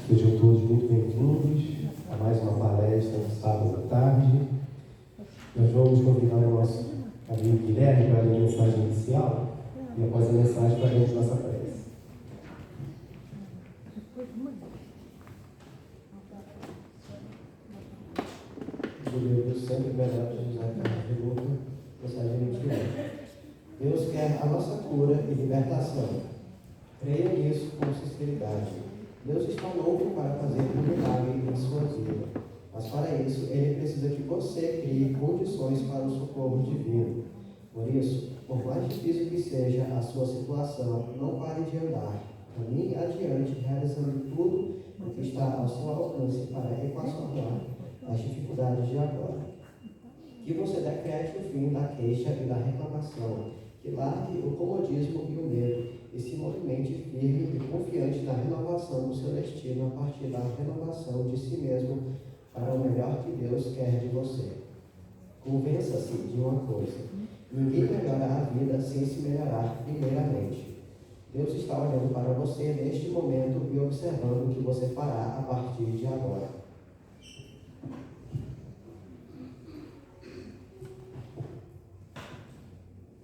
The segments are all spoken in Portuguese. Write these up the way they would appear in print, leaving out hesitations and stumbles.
Sejam todos muito bem-vindos a mais uma palestra no sábado à tarde. Nós vamos convidar o nosso amigo Guilherme para a mensagem inicial e após a mensagem faremos nossa prece. Deus sempre melhor para usar a pergunta, mensagem inicial. Deus quer a nossa cura e libertação. Creia nisso com sinceridade. Deus está louco para fazer um milagre em sua vida, mas para isso Ele precisa que você crie condições para o socorro divino. Por isso, por mais difícil que seja a sua situação, não pare de andar. Caminhe adiante, realizando tudo o que está ao seu alcance para equacionar as dificuldades de agora. Que você decrete o fim da queixa e da reclamação, que largue o comodismo e o medo e se movimente firme e confiante na renovação do seu destino a partir da renovação de si mesmo para o melhor que Deus quer de você. Convença-se de uma coisa: ninguém melhora a vida sem se melhorar primeiramente. Deus está olhando para você neste momento e observando o que você fará a partir de agora.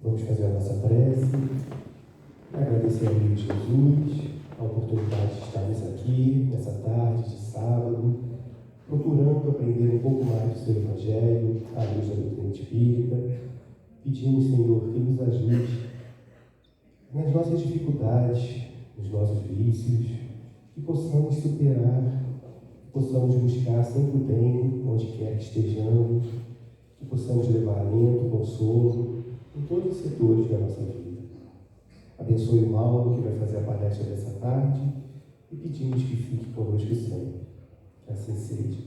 Vamos fazer a nossa prece, agradecer ao amigo Jesus a oportunidade de estarmos aqui nessa tarde de sábado, procurando aprender um pouco mais do seu Evangelho, à luz da doutrina espírita, pedindo, Senhor, que nos ajude nas nossas dificuldades, nos nossos vícios, que possamos superar, que possamos buscar sempre o bem onde quer que estejamos, que possamos levar alento, consolo em todos os setores da nossa vida. Abençoe o Mauro, que vai fazer a palestra dessa tarde, e pedimos que fique conosco sempre. Que assim seja. Deixa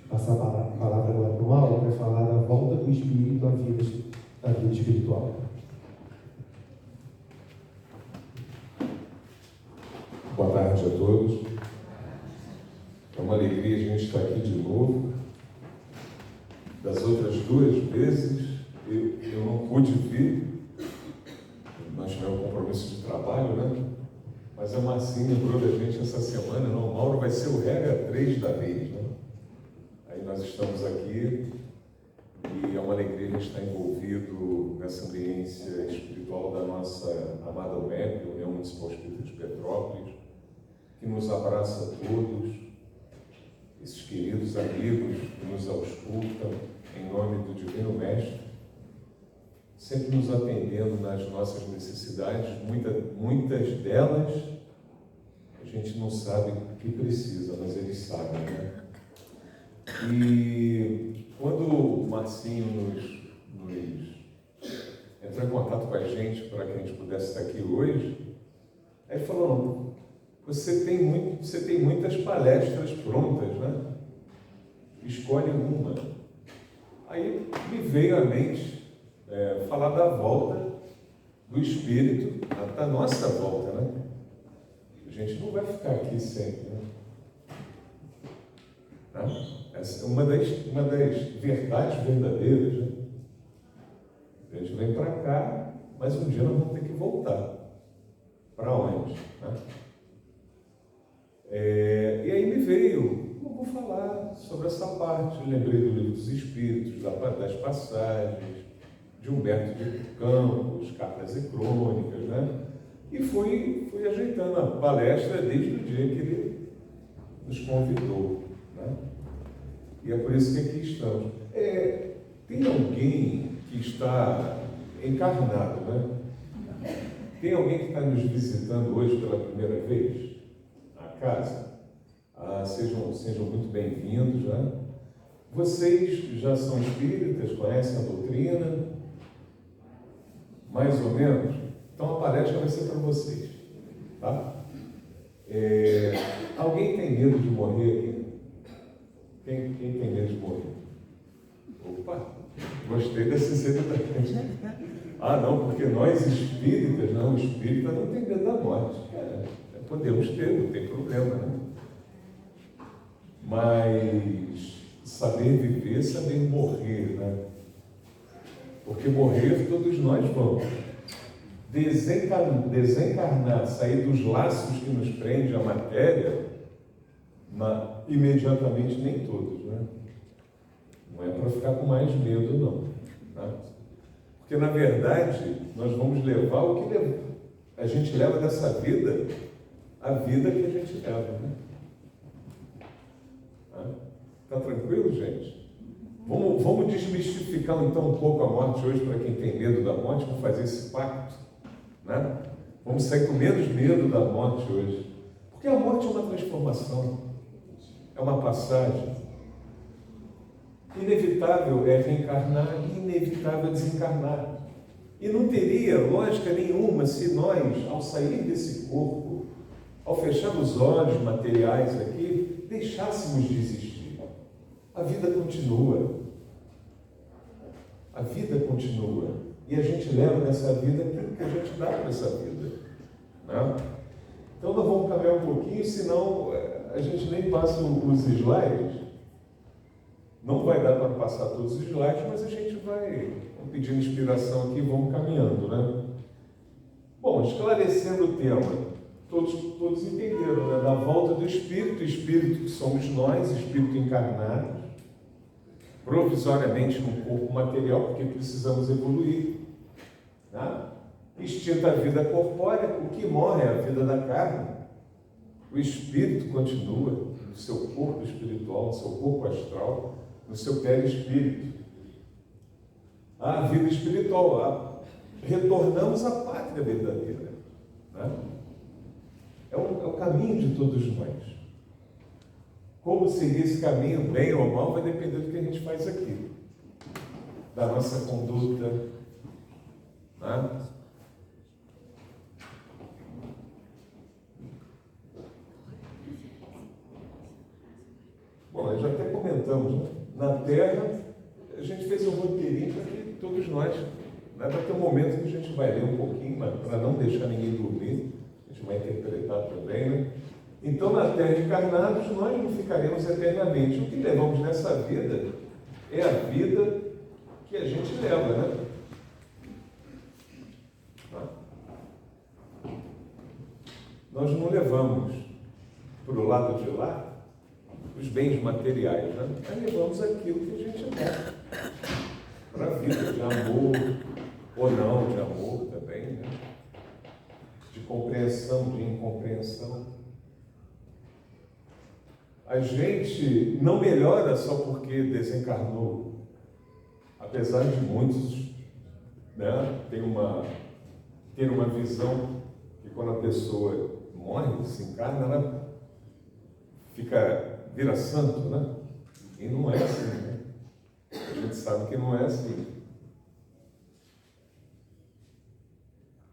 eu passar a palavra agora para o Mauro, que vai falar da volta do Espírito à vida espiritual. Boa tarde a todos. É uma alegria a gente estar aqui de novo. Das outras duas vezes, eu não pude vir, nós tivemos um compromisso de trabalho, né? Mas a Marcinha lembrou da gente essa semana, não, o Mauro vai ser o regra 3 da vez, né? Aí nós estamos aqui e é uma alegria a gente estar envolvido nessa ambiência espiritual da nossa amada UMEP, União Municipal Espírita de Petrópolis, que nos abraça a todos, esses queridos amigos que nos auscultam em nome do Divino Mestre, sempre nos atendendo nas nossas necessidades, muitas delas a gente não sabe o que precisa, mas eles sabem, né? E quando o Marcinho entrou em contato com a gente para que a gente pudesse estar aqui hoje, aí ele falou: você tem muitas palestras prontas, né? Escolhe uma. Aí me veio à mente falar da volta do Espírito, da nossa volta, né? A gente não vai ficar aqui sempre, né? Essa é uma das verdades verdadeiras, né? A gente vem para cá, mas um dia nós vamos ter que voltar. Para onde? Né? E aí me veio, eu vou falar sobre essa parte. Eu lembrei do Livro dos Espíritos, das passagens, de Humberto de Campos, Cartas e Crônicas, né? E fui ajeitando a palestra desde o dia que ele nos convidou, né? E é por isso que aqui estamos. Tem alguém que está encarnado, né? Tem alguém que está nos visitando hoje pela primeira vez na casa? Sejam muito bem-vindos, né? Vocês já são espíritas, conhecem a doutrina? Mais ou menos? Então a palestra vai ser para vocês, tá? Alguém tem medo de morrer aqui? Quem tem medo de morrer? Opa, gostei da sinceridade. Não, porque nós espíritas, o espírita não tem medo da morte. Podemos ter, não tem problema, né? Mas saber viver, saber morrer, né? Porque morrer todos nós vamos. desencarnar, sair dos laços que nos prende à matéria, imediatamente nem todos, né? Não é para ficar com mais medo, não. Tá? Porque, na verdade, nós vamos levar o que a gente leva dessa vida, a vida que a gente leva, né? Tá tranquilo, gente? Vamos desmistificar, então, um pouco a morte hoje, para quem tem medo da morte, vamos fazer esse pacto, né? Vamos sair com menos medo da morte hoje. Porque a morte é uma transformação, é uma passagem. Inevitável é reencarnar e inevitável é desencarnar. E não teria lógica nenhuma se nós, ao sair desse corpo, ao fechar os olhos materiais aqui, deixássemos de existir. A vida continua. A vida continua. E a gente leva nessa vida aquilo que a gente dá para essa vida. Né? Então nós vamos caminhar um pouquinho, senão a gente nem passa os slides. Não vai dar para passar todos os slides, mas a gente vai pedindo inspiração aqui e vamos caminhando, né? Bom, esclarecendo o tema, todos entenderam, né? Da volta do espírito que somos nós, espírito encarnado, provisoriamente num corpo material, porque precisamos evoluir. Né? Extinta a vida corpórea, o que morre é a vida da carne. O espírito continua no seu corpo espiritual, no seu corpo astral, no seu perispírito. A vida espiritual, retornamos à pátria verdadeira. Né? É o caminho de todos nós. Como seguir esse caminho, bem ou mal, vai depender do que a gente faz aqui, da nossa conduta. Né? Bom, nós já até comentamos, né? Na Terra, a gente fez um roteirinho para que todos nós, né? Vai ter um momento que a gente vai ler um pouquinho, mas para não deixar ninguém dormir, a gente vai interpretar também, né? Então, na Terra encarnados, nós não ficaremos eternamente. O que levamos nessa vida é a vida que a gente leva, né? Nós não levamos para o lado de lá os bens materiais, né? Nós levamos aquilo que a gente leva para a vida de amor, ou não de amor também, né? De compreensão, de incompreensão. A gente não melhora só porque desencarnou, apesar de muitos, né, ter uma visão que quando a pessoa morre, desencarna, ela vira santo, né? E não é assim, né? A gente sabe que não é assim.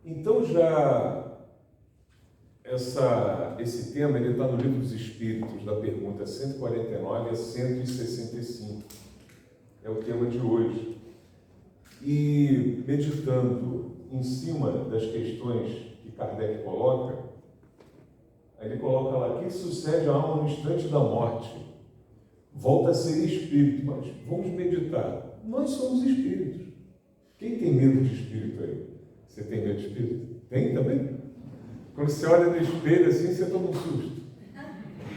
Então esse tema ele está no Livro dos Espíritos, da pergunta 149 a 165. É o tema de hoje. E meditando em cima das questões que Kardec coloca, ele coloca lá: que sucede à alma no instante da morte? Volta a ser espírito. Mas vamos meditar. Nós somos espíritos. Quem tem medo de espírito aí? Você tem medo de espírito? Tem também? Quando você olha no espelho assim, você toma um susto.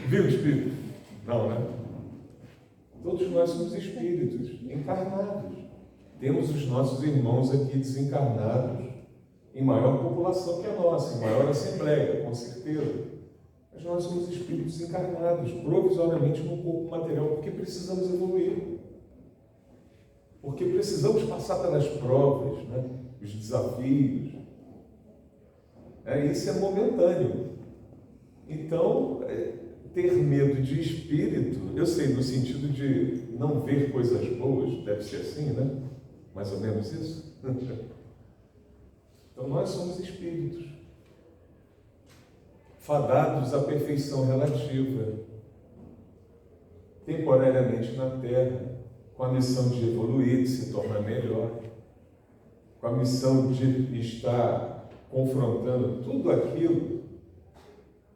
Viu o espírito? Não, né? Todos nós somos espíritos encarnados. Temos os nossos irmãos aqui desencarnados em maior população que a nossa, em maior assembleia, com certeza. Mas nós somos espíritos encarnados, provisoriamente no corpo material, porque precisamos evoluir. Porque precisamos passar pelas provas, né? Os desafios. Isso é momentâneo. Então, ter medo de espírito, eu sei, no sentido de não ver coisas boas, deve ser assim, né? Mais ou menos isso. Então, nós somos espíritos, fadados à perfeição relativa, temporariamente na Terra, com a missão de evoluir, de se tornar melhor, com a missão de estar confrontando tudo aquilo,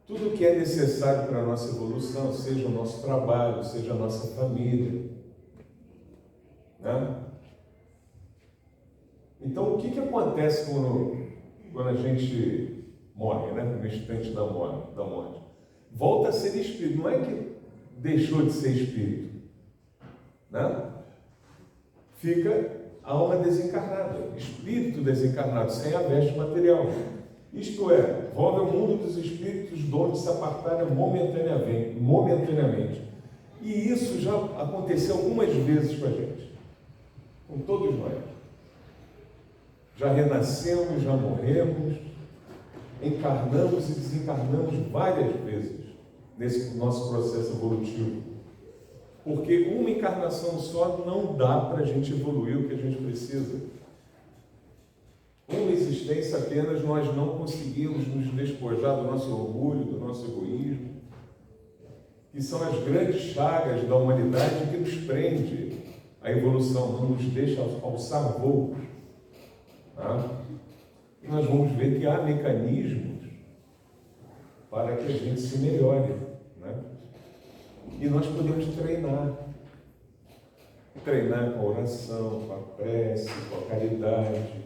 tudo que é necessário para a nossa evolução, seja o nosso trabalho, seja a nossa família. Né? Então, o que acontece quando quando a gente morre, né? No instante da morte. Volta a ser espírito. Não é que deixou de ser espírito, né? Fica a alma desencarnada, espírito desencarnado, sem a veste material. Isto é, volve ao mundo dos espíritos de onde se apartaram momentaneamente. E isso já aconteceu algumas vezes com a gente, com todos nós. Já renascemos, já morremos, encarnamos e desencarnamos várias vezes nesse nosso processo evolutivo. Porque uma encarnação só não dá para a gente evoluir o que a gente precisa. Uma existência apenas nós não conseguimos nos despojar do nosso orgulho, do nosso egoísmo, que são as grandes chagas da humanidade que nos prende à evolução, não nos deixa alçar voos. Tá? E nós vamos ver que há mecanismos para que a gente se melhore, né? E nós podemos treinar com a oração, com a prece, com a caridade,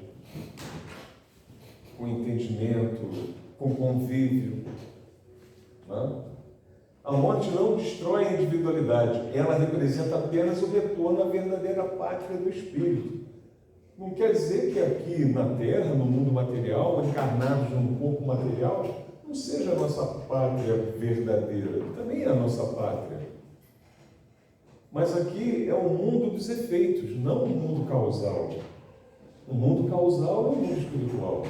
com o entendimento, com o convívio, né? A morte não destrói a individualidade, ela representa apenas o retorno à verdadeira pátria do espírito. Não quer dizer que aqui na Terra, no mundo material, encarnados num corpo material, não seja a nossa pátria verdadeira, também é a nossa pátria. Mas aqui é o mundo dos efeitos, não o mundo causal. O mundo causal é o mundo espiritual,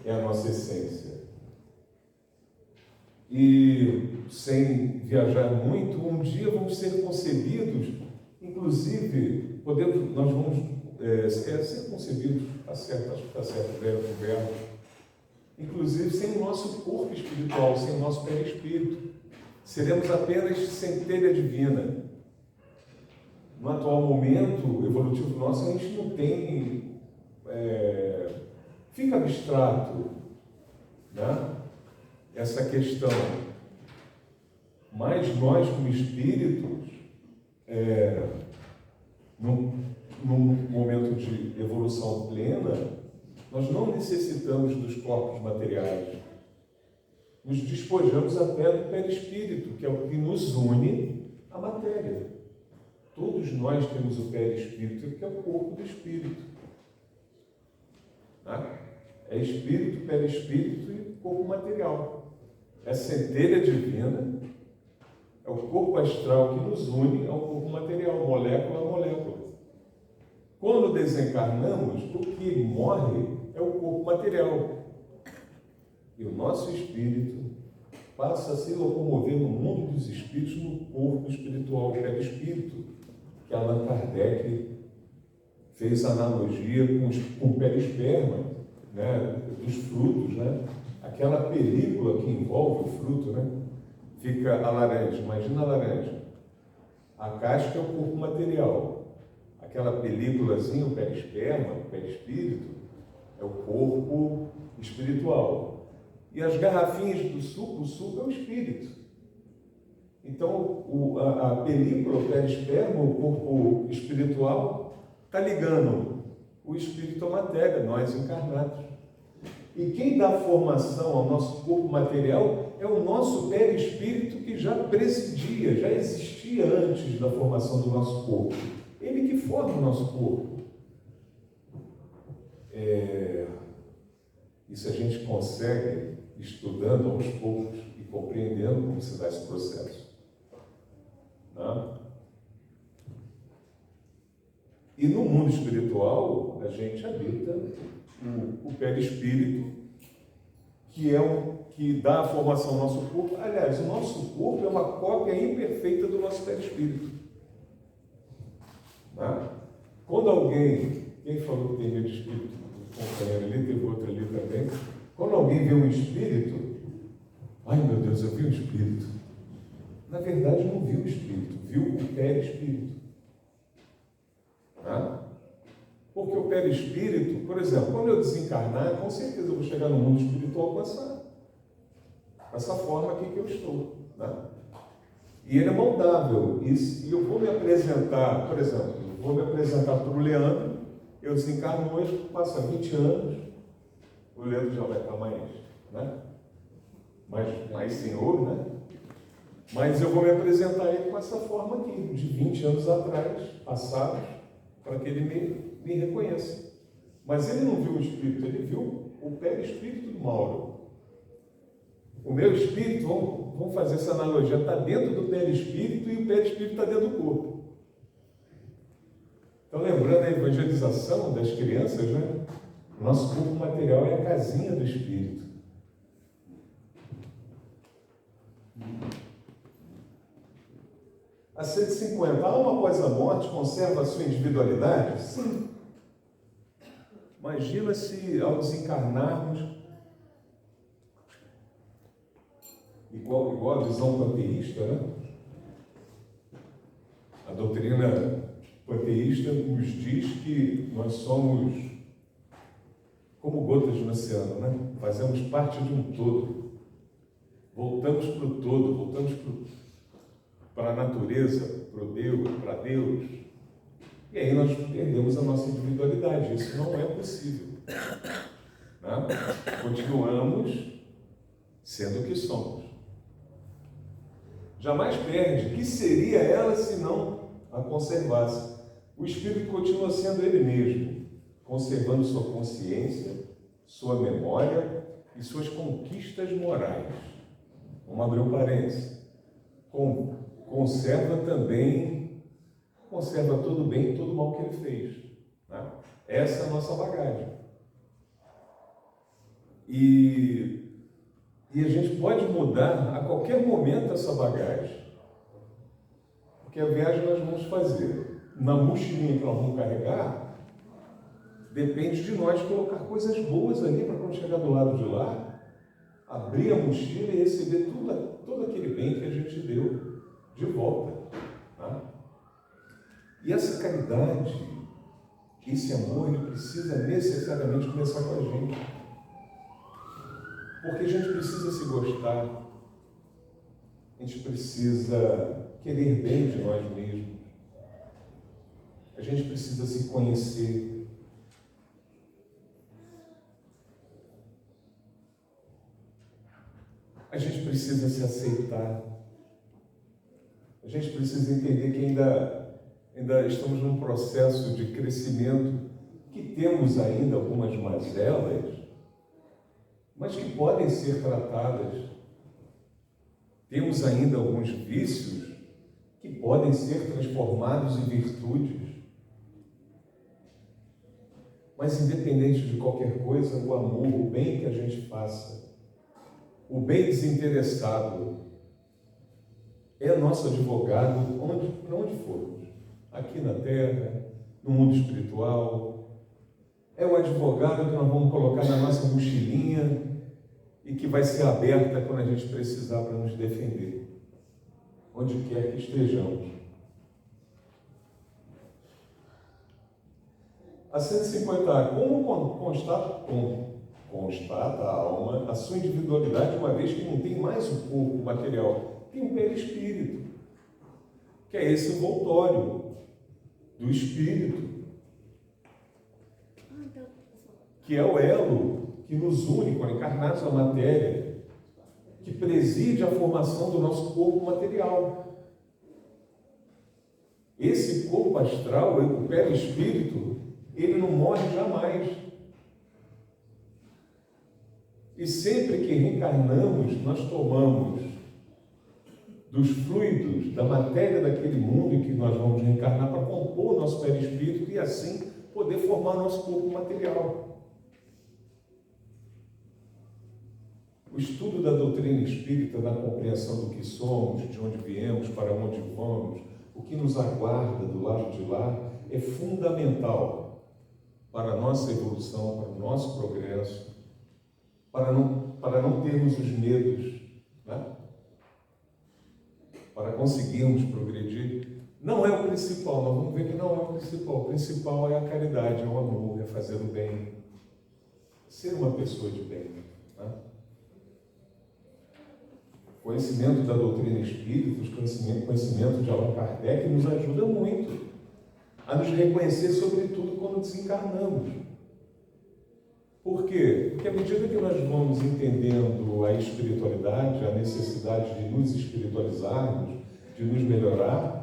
é a nossa essência. E, sem viajar muito, um dia vamos ser concebidos, inclusive, nós vamos ser concebidos, acho que está certo o verbo, inclusive sem o nosso corpo espiritual, sem o nosso perispírito. Seremos apenas centelha divina. No atual momento evolutivo nosso, a gente não tem... fica abstrato, né? Essa questão. Mas nós, como espíritos, num momento de evolução plena, nós não necessitamos dos corpos materiais. Nos despojamos até do perispírito, que é o que nos une à matéria. Todos nós temos o perispírito, que é o corpo do espírito. Tá? É espírito, perispírito e corpo material. É centelha divina, é o corpo astral que nos une ao corpo material, molécula a molécula. Quando desencarnamos, o que morre é o corpo material. E o nosso espírito passa a se locomover no mundo dos espíritos, no corpo espiritual, o perispírito, que Allan Kardec fez analogia com o perisperma, né, dos frutos, né? Aquela película que envolve o fruto, né? Fica a laranja, imagina a laranja. A casca é o corpo material. Aquela películazinha, o perisperma, o perispírito, é o corpo espiritual. E as garrafinhas do suco, o suco é o espírito. Então, a película, o perisperma, o corpo espiritual, está ligando o espírito à matéria, nós encarnados. E quem dá formação ao nosso corpo material é o nosso perispírito, que já presidia, já existia antes da formação do nosso corpo. Ele que forma o nosso corpo. Isso a gente consegue estudando aos poucos e compreendendo como se dá esse processo. Né? E no mundo espiritual, a gente habita o perispírito, que dá a formação ao nosso corpo. Aliás, o nosso corpo é uma cópia imperfeita do nosso perispírito. Né? Quando alguém, quem falou que tem medo de espírito? Um companheiro ali, teve outro ali também. Quando alguém vê um espírito, ai meu Deus, eu vi um espírito. Na verdade, não viu o espírito, viu o perispírito. Né? Porque o perispírito, por exemplo, quando eu desencarnar, com certeza eu vou chegar no mundo espiritual com essa forma aqui que eu estou. Né? E ele é moldável. E eu vou me apresentar, por exemplo, eu vou me apresentar para o Leandro, eu desencarno hoje, passa 20 anos, o Leandro já vai estar mais senhor, né? Mas eu vou me apresentar a ele com essa forma aqui, de 20 anos atrás, passados, para que ele me reconheça. Mas ele não viu o espírito, ele viu o perispírito do Mauro. O meu espírito, vamos fazer essa analogia, está dentro do perispírito e o perispírito está dentro do corpo. Então, lembrando a evangelização das crianças, né? Nosso corpo material é a casinha do espírito. A 150, a alma após a morte conserva a sua individualidade? Sim. Imagina se ao desencarnarmos, igual a visão panteísta, né? A doutrina panteísta nos diz que nós somos como gotas no oceano, né? Fazemos parte de um todo. Voltamos para o todo, voltamos para a natureza, para Deus. E aí nós perdemos a nossa individualidade. Isso não é possível. Né? Continuamos sendo o que somos. Jamais perde. Que seria ela se não a conservasse? O espírito continua sendo ele mesmo, conservando sua consciência, sua memória e suas conquistas morais. Vamos abrir um parênteses. Conserva todo o bem e todo o mal que ele fez. Né? Essa é a nossa bagagem. E a gente pode mudar a qualquer momento essa bagagem. Porque a viagem nós vamos fazer. Na mochilinha que nós vamos carregar, depende de nós colocar coisas boas ali para quando chegar do lado de lá, abrir a mochila e receber todo aquele bem que a gente deu de volta. Tá? E essa caridade, esse amor, ele precisa necessariamente começar com a gente. Porque a gente precisa se gostar, a gente precisa querer bem de nós mesmos, a gente precisa se conhecer. A gente precisa se aceitar. A gente precisa entender que ainda estamos num processo de crescimento, que temos ainda algumas mazelas, mas que podem ser tratadas. Temos ainda alguns vícios que podem ser transformados em virtudes. Mas independente de qualquer coisa, o amor, o bem que a gente faça, o bem desinteressado, é nosso advogado para onde formos. Aqui na Terra, no mundo espiritual. É o advogado que nós vamos colocar na nossa mochilinha e que vai ser aberta quando a gente precisar para nos defender, onde quer que estejamos. A 150, como constata a alma a sua individualidade, uma vez que não tem mais o corpo material, tem um perispírito, que é esse envoltório do espírito, que é o elo que nos une, quando encarnados na matéria, que preside a formação do nosso corpo material. Esse corpo astral, o perispírito, ele não morre jamais. E sempre que reencarnamos, nós tomamos dos fluidos, da matéria daquele mundo em que nós vamos reencarnar para compor o nosso perispírito e assim poder formar o nosso corpo material. O estudo da doutrina espírita, na compreensão do que somos, de onde viemos, para onde vamos, o que nos aguarda do lado de lá, é fundamental para a nossa evolução, para o nosso progresso, para não termos os medos, né? Para conseguirmos progredir. Não é o principal, nós vamos ver que não é o principal. O principal é a caridade, é o amor, é fazer o bem, ser uma pessoa de bem. Né? O conhecimento da doutrina espírita, o conhecimento de Allan Kardec nos ajuda muito a nos reconhecer, sobretudo quando desencarnamos. Por quê? Porque à medida que nós vamos entendendo a espiritualidade, a necessidade de nos espiritualizarmos, de nos melhorar,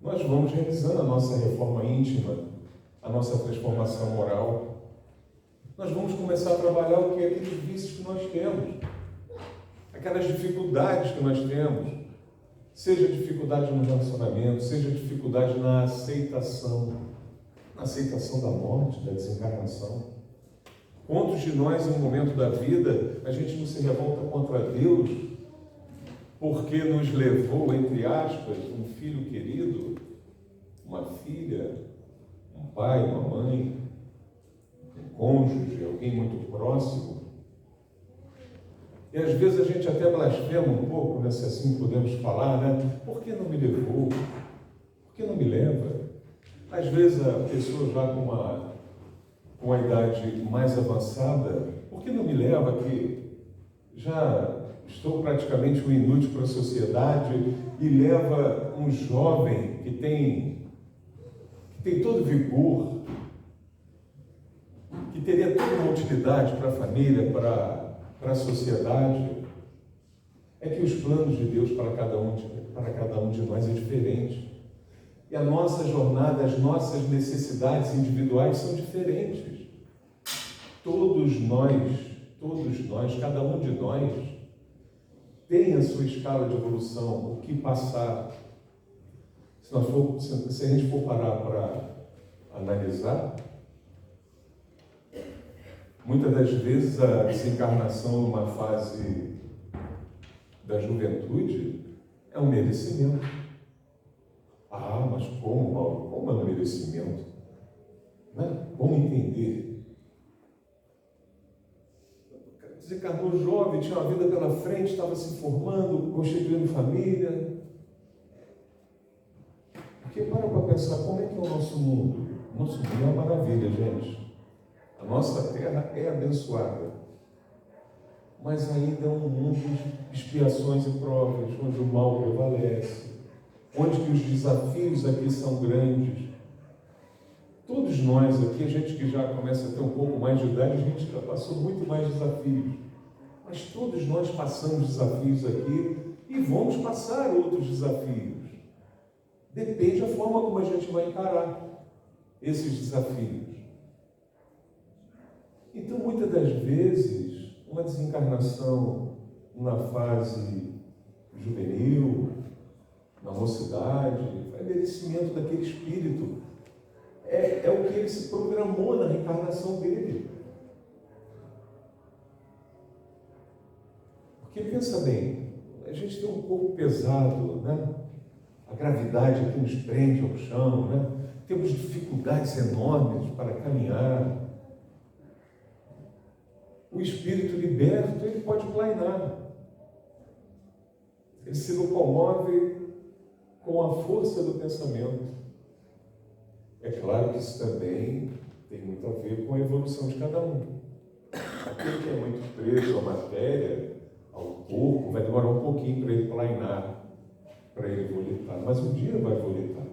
nós vamos realizando a nossa reforma íntima, a nossa transformação moral. Nós vamos começar a trabalhar o que é aqueles vícios que nós temos, aquelas dificuldades que nós temos, seja dificuldade no relacionamento, seja dificuldade na aceitação da morte, da desencarnação. Quantos de nós, em um momento da vida, a gente não se revolta contra Deus porque nos levou, entre aspas, um filho querido, uma filha, um pai, uma mãe, um cônjuge, alguém muito próximo. E às vezes a gente até blasfema um pouco, né, se assim podemos falar, né? Por que não me levou? Por que não me leva? Às vezes a pessoa já com uma idade mais avançada, por que não me leva que já estou praticamente um inútil para a sociedade, e leva um jovem que tem todo vigor, que teria toda uma utilidade para a família, para a sociedade? É que os planos de Deus para cada um de nós é diferente. E a nossa jornada, as nossas necessidades individuais são diferentes. Todos nós, cada um de nós, tem a sua escala de evolução, o que passar. Se a gente for parar para analisar, muitas das vezes a desencarnação numa fase da juventude é um merecimento. Ah, mas como, Paulo? Como é um merecimento? Né? Vamos entender. Desencarnou jovem, tinha uma vida pela frente, estava se formando, constituindo família. Porque para pensar, como é que é o nosso mundo? O nosso mundo é uma maravilha, gente. A nossa terra é abençoada. Mas ainda é um mundo de expiações e provas, onde o mal prevalece, onde que os desafios aqui são grandes. Todos nós aqui, a gente que já começa a ter um pouco mais de idade, a gente já passou muito mais desafios. Mas todos nós passamos desafios aqui e vamos passar outros desafios. Depende da forma como a gente vai encarar esses desafios. Então, muitas das vezes, uma desencarnação na fase juvenil, na mocidade, é merecimento daquele espírito. É o que ele se programou na reencarnação dele. Porque pensa bem, a gente tem um corpo pesado, né? A gravidade aqui nos prende ao chão, né? Temos dificuldades enormes para caminhar. O espírito liberto, ele pode plainar. Ele se locomove com a força do pensamento. É claro que isso também tem muito a ver com a evolução de cada um. Aquele que é muito preso à matéria, ao corpo, vai demorar um pouquinho para ele plainar, para ele volitar, mas um dia vai volitar.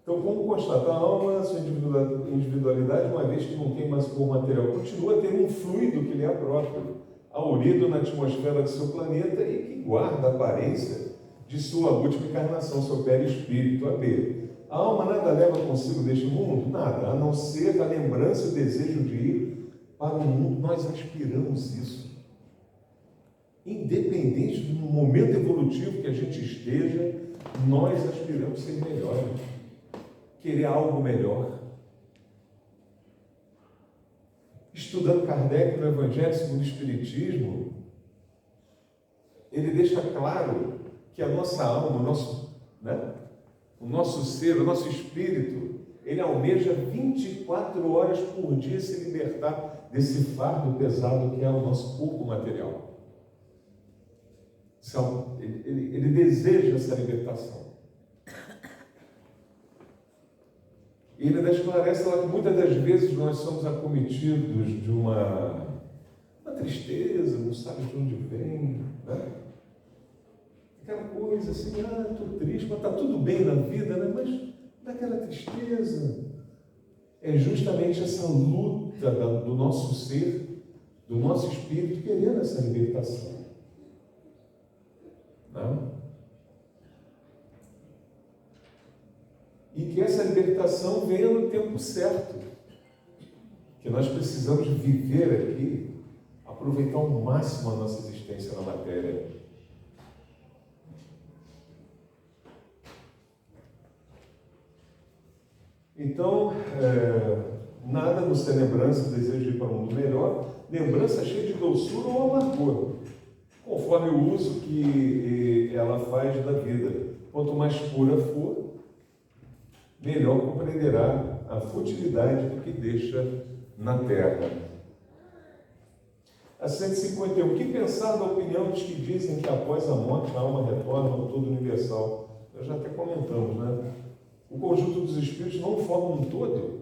Então, como constatar a alma, sua individualidade, uma vez que não tem mais corpo material, continua a ter um fluido que lhe é próprio, aurido na atmosfera do seu planeta e que guarda a aparência de sua última encarnação, seu perispírito, a B. A alma nada leva consigo deste mundo? Nada, a não ser a lembrança e o desejo de ir para o mundo. Nós aspiramos isso. Independente do momento evolutivo que a gente esteja, nós aspiramos ser melhores, querer algo melhor. Estudando Kardec no Evangelho segundo o Espiritismo, ele deixa claro que a nossa alma, o nosso ser, o nosso espírito, ele almeja 24 horas por dia se libertar desse fardo pesado que é o nosso corpo material. Ele deseja essa libertação. E ele ainda esclarece lá que muitas das vezes nós somos acometidos de uma tristeza, não sabe de onde vem, né? aquela coisa assim, estou triste, mas está tudo bem na vida, né? Mas daquela tristeza. É justamente essa luta do nosso ser, do nosso espírito, querendo essa libertação. Não? E que essa libertação venha no tempo certo. Que nós precisamos viver aqui, aproveitar ao máximo a nossa existência na matéria. Então, nada nos tem lembrança, desejo de ir para um mundo melhor, lembrança cheia de doçura ou amargor, conforme o uso que ela faz da vida. Quanto mais pura for, melhor compreenderá a futilidade do que deixa na terra. A 151. O que pensar da opinião dos que dizem que após a morte a alma retorna ao todo universal? Nós já até comentamos, né? O conjunto dos espíritos não forma um todo?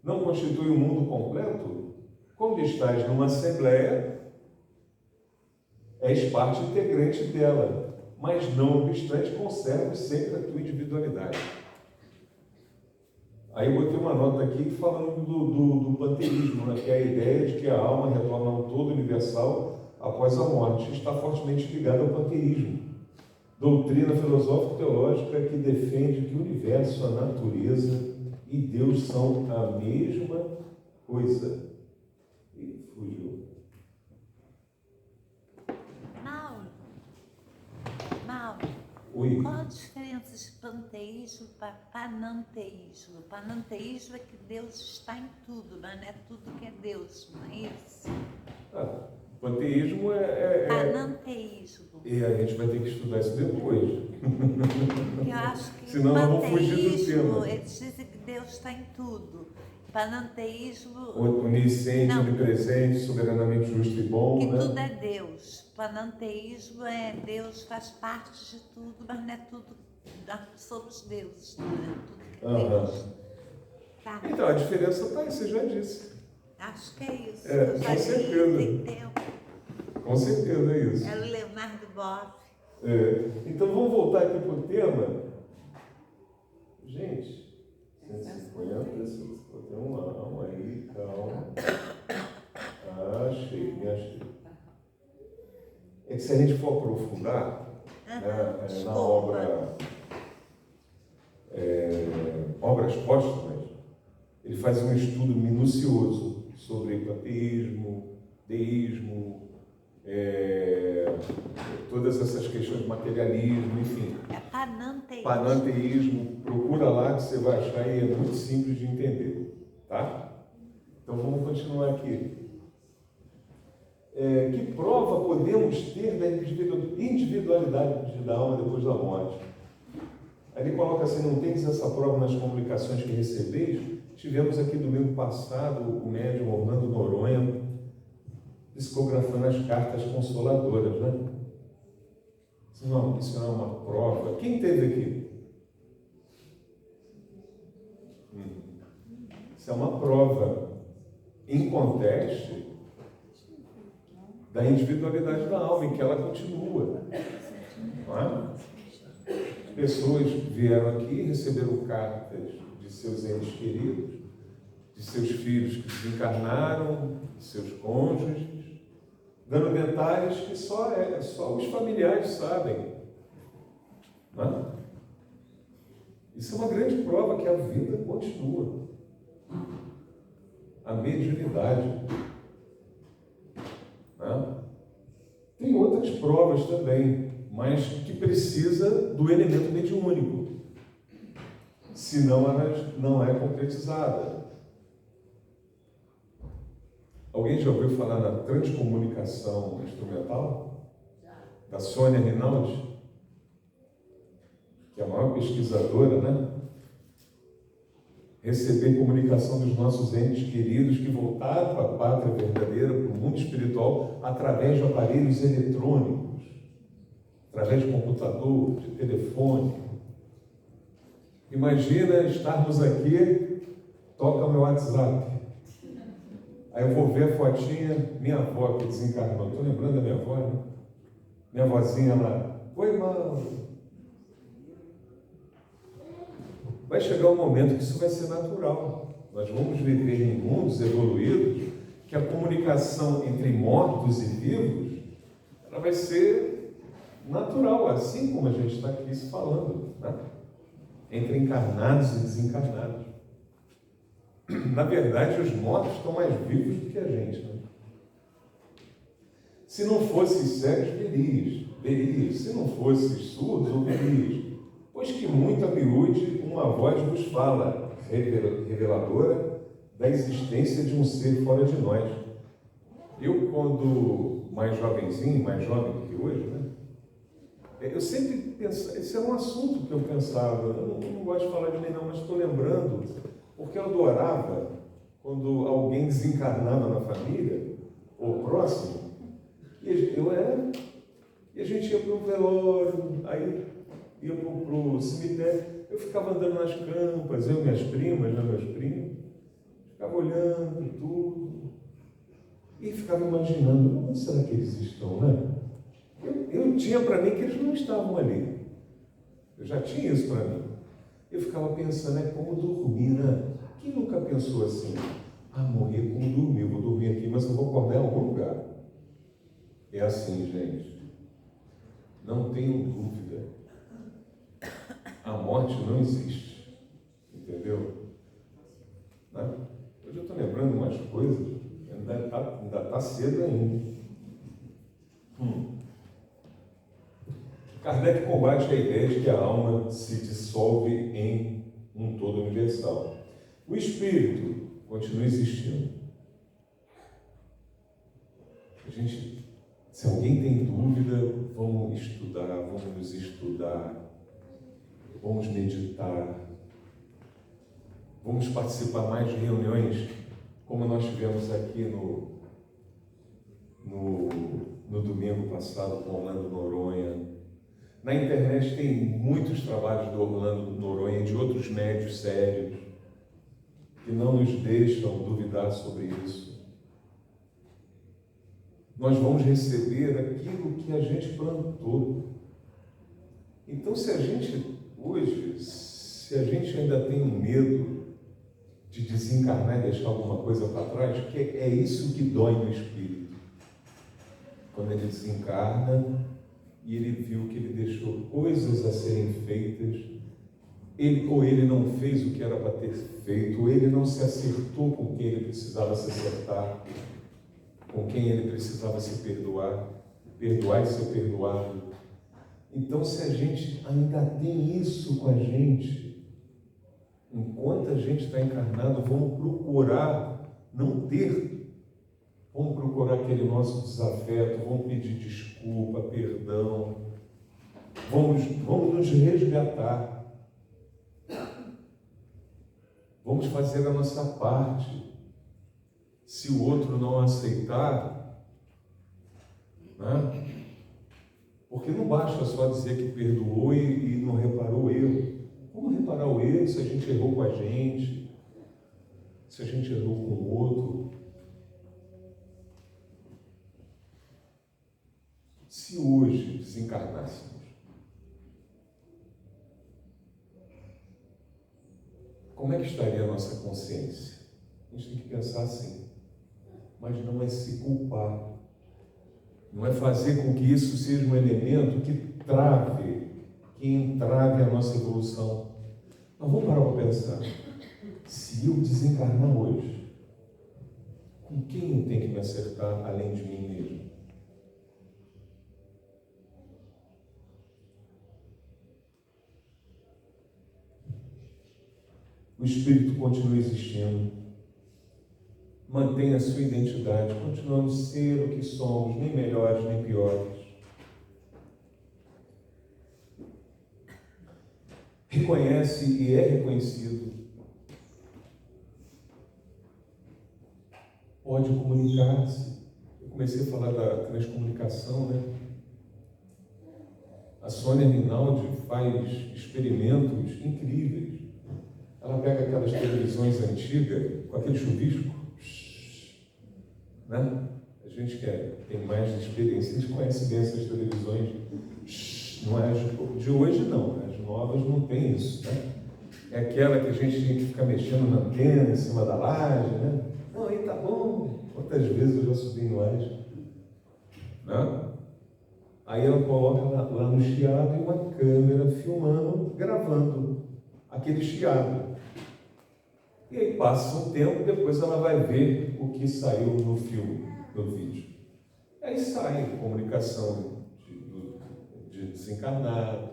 Não constitui um mundo completo? Quando estás numa assembleia, és parte integrante dela, mas não obstante conserves sempre a tua individualidade. Aí eu botei uma nota aqui falando do panteísmo, né, que é a ideia de que a alma retorna ao todo universal após a morte. Está fortemente ligada ao panteísmo, doutrina filosófico-teológica que defende que o universo, a natureza e Deus são a mesma coisa. E fugiu. Mauro, Oi. qual a diferença de panteísmo para pananteísmo? Pananteísmo é que Deus está em tudo, mas não é tudo que é Deus, não é isso? Panteísmo Pananteísmo. E a gente vai ter que estudar isso depois. Eu acho que Senão eu vou fugir do tema. eles dizem que Deus está em tudo. Pananteísmo, Onisciente, não, onipresente, soberanamente justo e bom, que né? tudo é Deus. Pananteísmo é Deus faz parte de tudo, mas não é tudo, somos deuses, não é tudo que é Deus. Tá. Então, a diferença está aí, você já disse. Acho que é isso. É, Eu já com certeza. li, tem tempo. Com certeza é isso. É o Leonardo Boff. Então, vamos voltar aqui para o tema. Gente, 150, 151, calma aí, calma. Achei. É que se a gente for aprofundar na obras póstumas, ele faz um estudo minucioso sobre panteísmo, deísmo, todas essas questões de materialismo, enfim. É pananteísmo. Pananteísmo, procura lá que você vai achar e é muito simples de entender, tá? Então vamos continuar aqui. Que prova podemos ter da individualidade da alma depois da morte? Aí ele coloca assim: não tendes essa prova nas comunicações que recebeis? Tivemos aqui domingo passado o médium Orlando Noronha psicografando as cartas consoladoras, né? Isso não é uma prova. Quem teve aqui? Isso é uma prova em contexto da individualidade da alma, em que ela continua. Não é? Pessoas vieram aqui e receberam cartas de seus entes queridos, de seus filhos que desencarnaram, de seus cônjuges, dando detalhes que só os familiares sabem. Não é? Isso é uma grande prova que a vida continua. A mediunidade. Tem outras provas também, mas que precisa do elemento mediúnico, senão ela não é concretizada. Alguém já ouviu falar na transcomunicação instrumental? Da Sônia Rinaldi, que é a maior pesquisadora, né? Receber comunicação dos nossos entes queridos que voltaram para a pátria verdadeira, para o mundo espiritual, através de aparelhos eletrônicos, através de computador, de telefone. Imagina estarmos aqui, toca meu WhatsApp. Aí eu vou ver a fotinha, minha avó que desencarnou. Estou lembrando da minha avó, né? Minha vozinha lá, oi, irmão. Vai chegar um momento que isso vai ser natural. Nós vamos viver em mundos evoluídos que a comunicação entre mortos e vivos, ela vai ser natural, assim como a gente está aqui se falando, né? Entre encarnados e desencarnados. Na verdade, os mortos estão mais vivos do que a gente, né? Se não fosses cegos, verias. Se não fosses surdos, ouvirias. Pois que muito a miúde uma voz vos fala, reveladora da existência de um ser fora de nós. Eu, quando mais jovenzinho, mais jovem do que hoje, né? Eu sempre pensava, esse era um assunto que eu pensava, eu não gosto de falar de mim não, mas estou lembrando, porque eu adorava quando alguém desencarnava na família, ou próximo, e a gente ia para o velório, aí ia para o cemitério, eu ficava andando nas campas, eu, minhas primas, meus primos, ficava olhando tudo, e ficava imaginando, onde será que eles estão, né? Eu tinha para mim que eles não estavam ali. Eu já tinha isso para mim. Eu ficava pensando, é como dormir, né? Quem nunca pensou assim? Morrer como dormir, eu vou dormir aqui, mas eu vou acordar em algum lugar. É assim, gente. Não tenham dúvida. A morte não existe. Entendeu? Né? Hoje eu estou lembrando umas coisas, ainda está cedo ainda. Kardec combate a ideia de que a alma se dissolve em um todo universal. O espírito continua existindo. Se alguém tem dúvida, vamos estudar, vamos nos estudar, vamos meditar, vamos participar mais de reuniões, como nós tivemos aqui no domingo passado com Orlando Noronha. Na internet tem muitos trabalhos do Orlando Noronha e de outros médios sérios que não nos deixam duvidar sobre isso. Nós vamos receber aquilo que a gente plantou. Então, se a gente ainda tem um medo de desencarnar e deixar alguma coisa para trás, que é isso que dói no espírito. Quando ele desencarna, e ele viu que ele deixou coisas a serem feitas, ou ele não fez o que era para ter feito, ou ele não se acertou com quem ele precisava se acertar, com quem ele precisava se perdoar e ser perdoado. Então, se a gente ainda tem isso com a gente, enquanto a gente está encarnado, vamos procurar não ter. Vamos procurar aquele nosso desafeto, vamos pedir desculpa, perdão, vamos nos resgatar, vamos fazer a nossa parte. Se o outro não aceitar, né? Porque não basta só dizer que perdoou e não reparou o erro. Vamos reparar o erro se a gente errou com a gente, se a gente errou com o outro. Se hoje desencarnássemos, como é que estaria a nossa consciência? A gente tem que pensar assim, mas não é se culpar, não é fazer com que isso seja um elemento que entrave a nossa evolução. Mas vamos parar para pensar, se eu desencarnar hoje, com quem eu tenho que me acertar além de mim mesmo? O espírito continua existindo, mantém a sua identidade, continuamos ser o que somos, nem melhores nem piores. Reconhece e é reconhecido. Pode comunicar-se. Eu comecei a falar da transcomunicação, né? A Sônia Rinaldi faz experimentos incríveis. Ela pega aquelas televisões antigas, com aquele chuvisco, né? gente que tem mais experiência, a gente conhece bem essas televisões, não é de hoje não, as novas não tem isso, né? É aquela que a gente tinha que ficar mexendo na antena, em cima da laje, né? Não, aí tá bom. Quantas vezes eu já subi em laje, né? Aí ela coloca lá no chiado e uma câmera filmando, gravando aquele chiado. E aí passa um tempo, depois ela vai ver o que saiu no filme, no vídeo. Aí sai comunicação de desencarnados,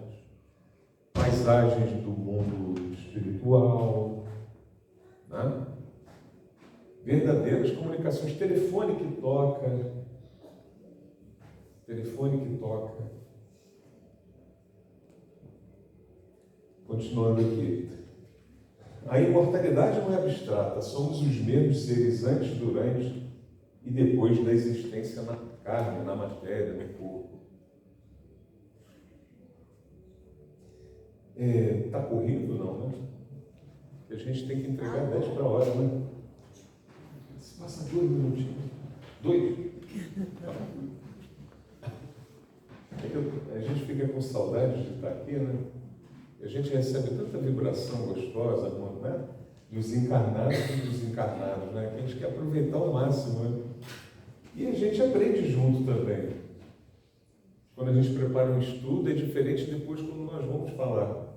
paisagens do mundo espiritual, né? Verdadeiras comunicações, telefone que toca. Continuando aqui. A imortalidade não é abstrata, somos os mesmos seres antes, durante e depois da existência na carne, na matéria, no corpo. Está corrido, não, né? A gente tem que entregar 10 para a hora, né? Se passa 2 minutinhos. 2? A gente fica com saudade de estar aqui, né? A gente recebe tanta vibração gostosa, né? Dos encarnados e dos desencarnados, né? Que a gente quer aproveitar ao máximo, né? E a gente aprende junto também. Quando a gente prepara um estudo, é diferente depois quando nós vamos falar.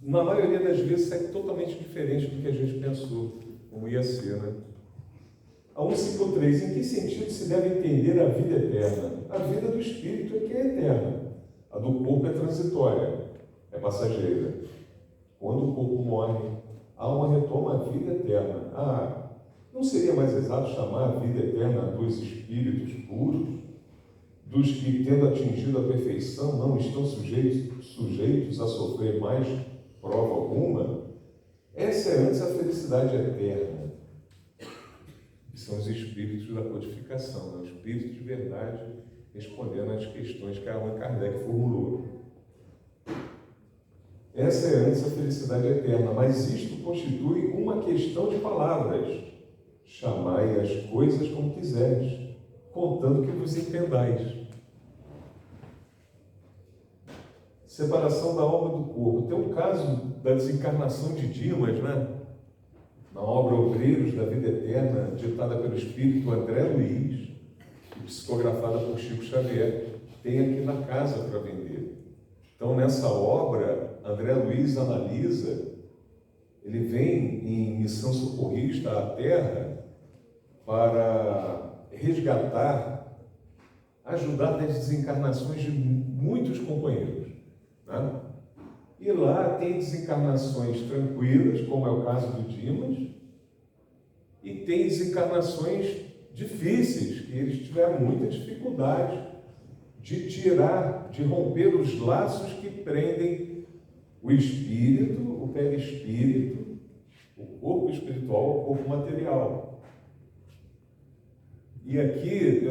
Na maioria das vezes, é totalmente diferente do que a gente pensou, como ia ser, né? A 153, em que sentido se deve entender a vida eterna? A vida do espírito é que é eterna. A do corpo é transitória, é passageira. Quando o corpo morre, a alma retoma a vida eterna. Não seria mais exato chamar a vida eterna dos espíritos puros, dos que, tendo atingido a perfeição, não estão sujeitos a sofrer mais prova alguma? Essa é antes a felicidade eterna. São os espíritos da codificação, né? Os espíritos de verdade respondendo às questões que Allan Kardec formulou. Essa é antes a felicidade eterna, mas isto constitui uma questão de palavras. Chamai as coisas como quiseres, contando que vos entendais. Separação da alma do corpo. Tem um caso da desencarnação de Dimas, né? Na obra Obreiros da Vida Eterna, ditada pelo espírito André Luiz, e psicografada por Chico Xavier, tem aqui na casa para vender. Então, nessa obra, André Luiz analisa, ele vem em missão socorrista à Terra para resgatar, ajudar nas desencarnações de muitos companheiros, né? E lá tem desencarnações tranquilas, como é o caso do Dimas, e tem desencarnações difíceis, que eles tiveram muita dificuldade de tirar, de romper os laços que prendem o espírito, o perispírito, o corpo espiritual, o corpo material. E aqui,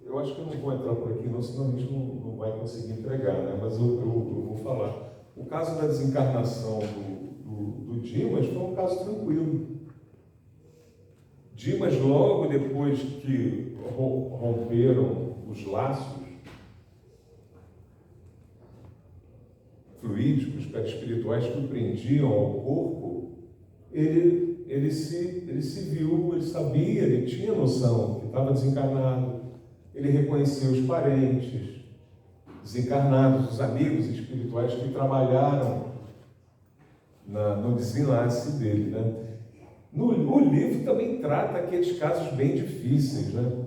eu acho que eu não vou entrar por aqui, não, senão a gente não vai conseguir entregar, né? Mas eu vou falar. O caso da desencarnação do Dimas foi um caso tranquilo. Dimas, logo depois que romperam os laços fluídicos, perispirituais que o prendiam ao corpo, ele se viu, ele sabia, ele tinha noção que estava desencarnado, ele reconheceu os parentes desencarnados, os amigos espirituais que trabalharam no desenlace dele, né? No livro também trata aqueles casos bem difíceis, né?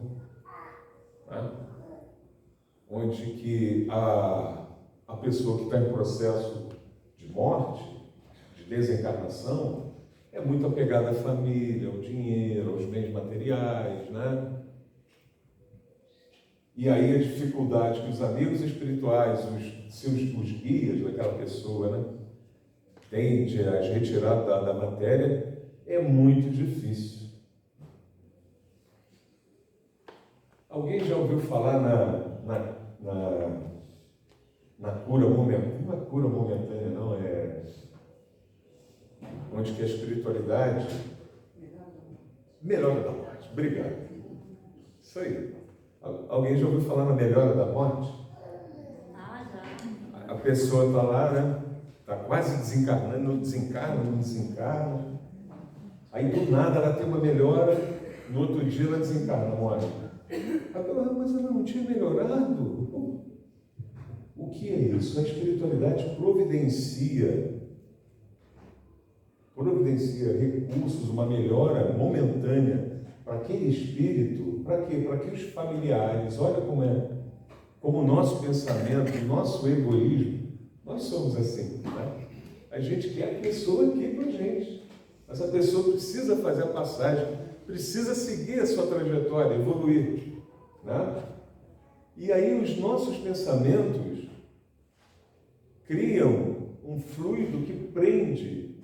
Onde que a pessoa que está em processo de morte, de desencarnação, é muito apegada à família, ao dinheiro, aos bens materiais, né? E aí a dificuldade que os amigos espirituais, os guias daquela pessoa, né, têm de as retirar da matéria, é muito difícil. Alguém já ouviu falar na cura momentânea? Não é cura momentânea, não, é onde que a espiritualidade melhora da morte. Obrigado. Isso aí. Alguém já ouviu falar na melhora da morte? Já. A pessoa está lá, né? Está quase desencarnando, não desencarna. Aí do nada ela tem uma melhora, no outro dia ela desencarna, morre. Mas ela não tinha melhorado? O que é isso? A espiritualidade providencia recursos, uma melhora momentânea para aquele espírito. Para quê? Para que os familiares, olha como o nosso pensamento, o nosso egoísmo, nós somos assim, né? A gente quer a pessoa aqui com a gente. Essa pessoa precisa fazer a passagem, precisa seguir a sua trajetória, evoluir, né? E aí os nossos pensamentos criam um fluido que prende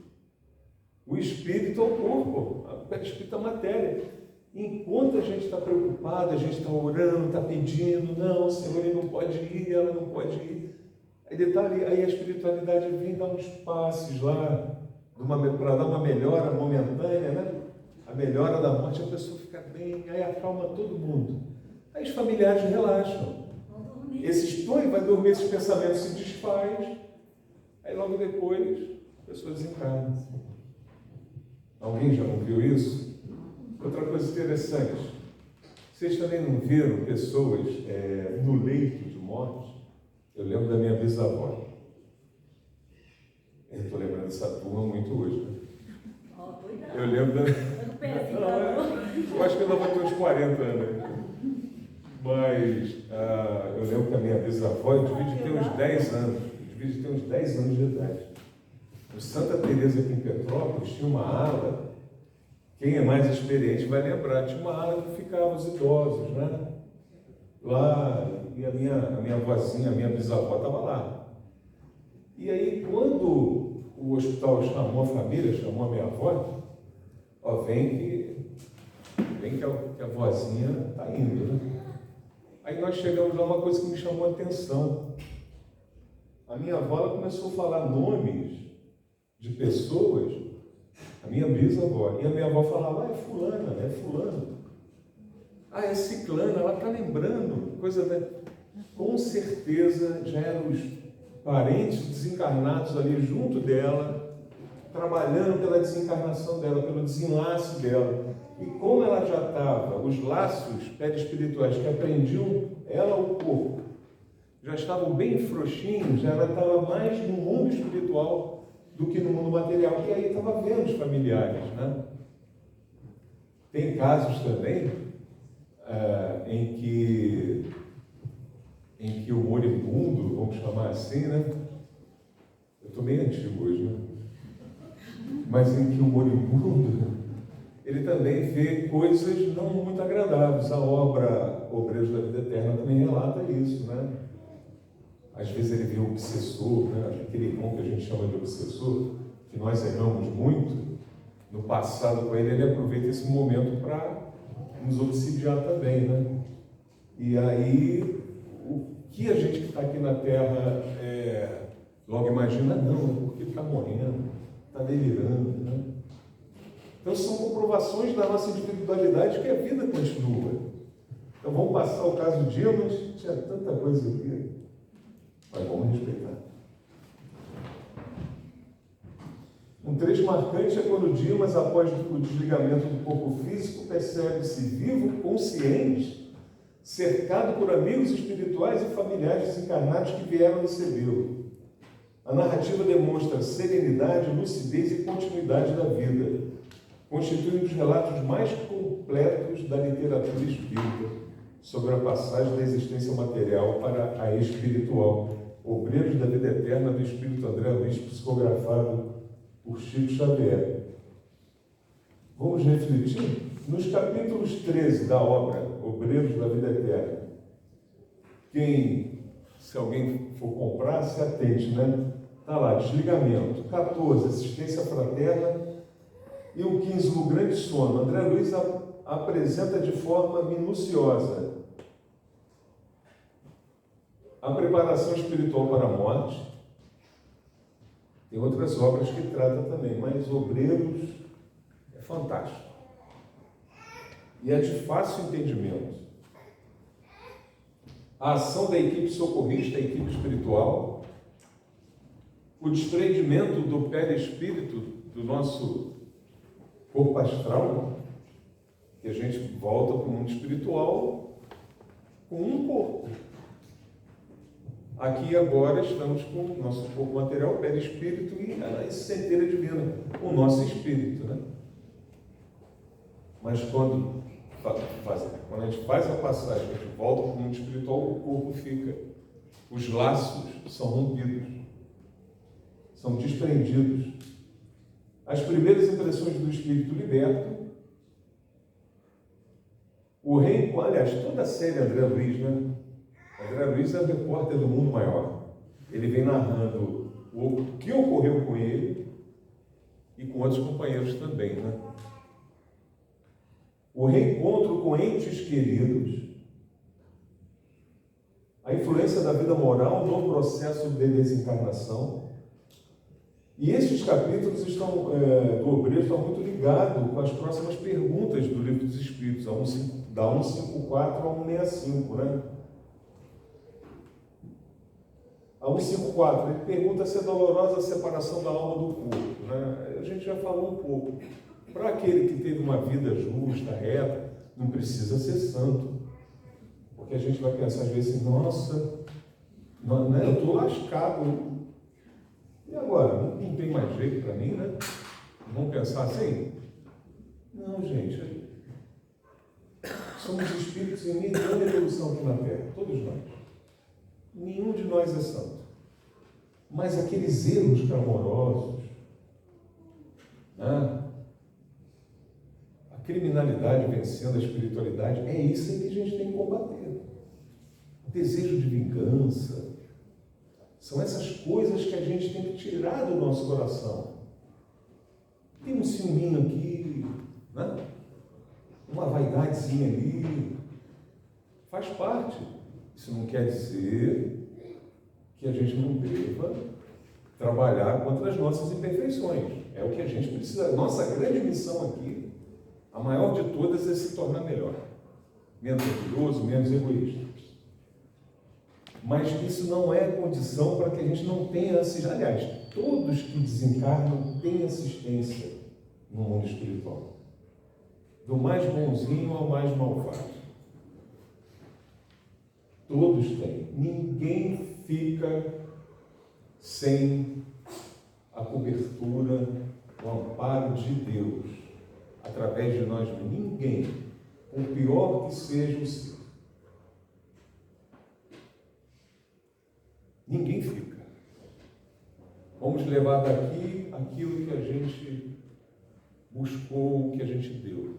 o espírito ao corpo, o espírito à matéria. Enquanto a gente está preocupado, a gente está orando, está pedindo, não, Senhor, ele não pode ir, ela não pode ir. Aí detalhe, aí a espiritualidade vem dar uns passes lá, para dar uma melhora momentânea, né? A melhora da morte, a pessoa fica bem, aí acalma todo mundo. Aí os familiares relaxam. Esse sonho vai dormir, esses pensamentos se desfaz, aí logo depois a pessoa desencarna. Alguém já não viu isso? Outra coisa interessante, vocês também não viram pessoas no leito de morte? Eu lembro da minha bisavó. Eu estou lembrando dessa turma muito hoje, né? Eu lembro da... Eu acho que ela vai ter uns 40 anos. Mas eu lembro que a minha bisavó devia de ter uns 10 anos. Devia de ter uns 10 anos de idade. O Santa Teresa aqui em Petrópolis tinha uma ala. Quem é mais experiente vai lembrar. Tinha uma ala que ficava os idosos, né? Lá, e a minha avózinha, a minha bisavó estava lá. E aí, quando o hospital chamou a família, chamou a minha avó, vem que a vozinha está indo, né? Aí nós chegamos lá, uma coisa que me chamou a atenção. A minha avó ela começou a falar nomes de pessoas, a minha bisavó, e a minha avó falava, é fulana, é fulano. É ciclana, ela está lembrando, coisa, né? Com certeza já eram os parentes desencarnados ali junto dela, trabalhando pela desencarnação dela, pelo desenlace dela. E como ela já estava, os laços perispirituais que aprendiam ela ao corpo, já estavam bem frouxinhos, ela estava mais no mundo espiritual do que no mundo material. E aí estava vendo os familiares, né? Tem casos também em que o moribundo, vamos chamar assim, né? Eu estou meio antigo hoje, né? Mas em que o moribundo, ele também vê coisas não muito agradáveis. A obra Obreiros da Vida Eterna também relata isso, né? Às vezes ele vê o obsessor, né? Aquele irmão que a gente chama de obsessor, que nós erramos muito no passado com ele aproveita esse momento para nos obsidiar também, né? E aí, o que a gente que está aqui na Terra logo imagina, não, porque está morrendo, está delirando, né? Então são comprovações da nossa individualidade que a vida continua. Então vamos passar o caso Dimas, tinha tanta coisa aqui, mas vamos respeitar. Um trecho marcante é quando Dimas, após o desligamento do corpo físico, percebe-se vivo, consciente, cercado por amigos espirituais e familiares desencarnados que vieram recebê-lo. A narrativa demonstra serenidade, lucidez e continuidade da vida, constitui um dos relatos mais completos da literatura espírita sobre a passagem da existência material para a espiritual. Obreiros da Vida Eterna, do Espírito André Luiz, psicografado por Chico Xavier. Vamos refletir? Nos capítulos 13 da obra Obreiros da Vida Eterna, se alguém for comprar, se atente, né? Está lá, desligamento. 14, assistência fraterna. E o 15, no grande sono. André Luiz apresenta de forma minuciosa a preparação espiritual para a morte. Tem outras obras que tratam também, mas Obreiros é fantástico. e é de fácil entendimento. A ação da equipe socorrista, a equipe espiritual, o desprendimento do perispírito do nosso corpo astral, que a gente volta para o mundo espiritual com um corpo. Aqui agora estamos com o nosso corpo material, perispírito e a centelha divina, o nosso espírito, né? Mas quando a gente faz a passagem, a gente volta para o mundo espiritual, o corpo fica. Os laços são rompidos, são desprendidos. As primeiras impressões do espírito liberto, o reencontro, aliás, toda a série André Luiz, né? André Luiz é o repórter do Mundo Maior. Ele vem narrando o que ocorreu com ele e com outros companheiros também, né? O reencontro com entes queridos, a influência da vida moral no processo de desencarnação. E esses capítulos do Obreiro estão muito ligados com as próximas perguntas do Livro dos Espíritos, da 154 a 165, né? A 154, ele pergunta se é dolorosa a separação da alma do corpo, né? A gente já falou um pouco. Para aquele que teve uma vida justa, reta, não precisa ser santo. Porque a gente vai pensar às vezes assim, nossa, eu estou lascado. E agora? Não tem mais jeito para mim, né? Vamos pensar assim? Não, gente. Somos espíritos em milhão de evolução aqui na Terra, todos nós. Nenhum de nós é santo. Mas aqueles erros clamorosos, né? A criminalidade vencendo a espiritualidade, é isso aí que a gente tem que combater. O desejo de vingança. São essas coisas que a gente tem que tirar do nosso coração. Tem um ciúminho aqui, né? Uma vaidadezinha ali. Faz parte. Isso não quer dizer que a gente não deva trabalhar contra as nossas imperfeições. É o que a gente precisa. Nossa grande missão aqui, a maior de todas, é se tornar melhor. Menos orgulhoso, menos egoísta. Mas isso não é condição para que a gente não tenha assistência. Aliás, todos que desencarnam têm assistência no mundo espiritual. Do mais bonzinho ao mais malvado. Todos têm. Ninguém fica sem a cobertura, o amparo de Deus, através de nós. Ninguém, por pior que seja o seu. Ninguém fica. Vamos levar daqui aquilo que a gente buscou, que a gente deu.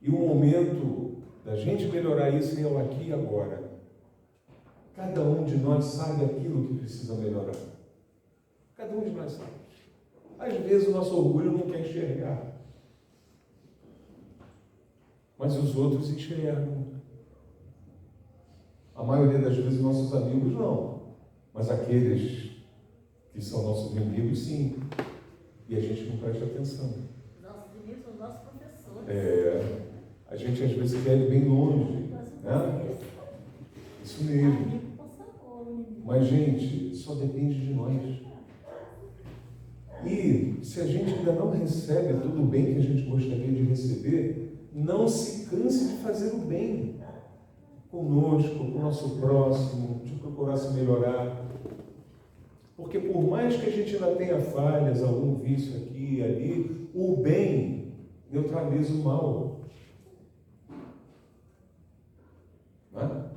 E o momento da gente melhorar isso é o aqui e agora. Cada um de nós sabe aquilo que precisa melhorar. Cada um de nós sabe. Às vezes o nosso orgulho não quer enxergar. Mas os outros enxergam. A maioria das vezes nossos amigos não. Mas aqueles que são nossos inimigos, sim. E a gente não presta atenção. Nossos inimigos são nossos professores. A gente às vezes quer ir bem longe. Né? Isso mesmo. Mas, gente, só depende de nós. E se a gente ainda não recebe tudo o bem que a gente gostaria de receber, não se canse de fazer o bem conosco, com o nosso próximo, de procurar se melhorar. Porque por mais que a gente ainda tenha falhas, algum vício aqui e ali, o bem neutraliza o mal. Não é?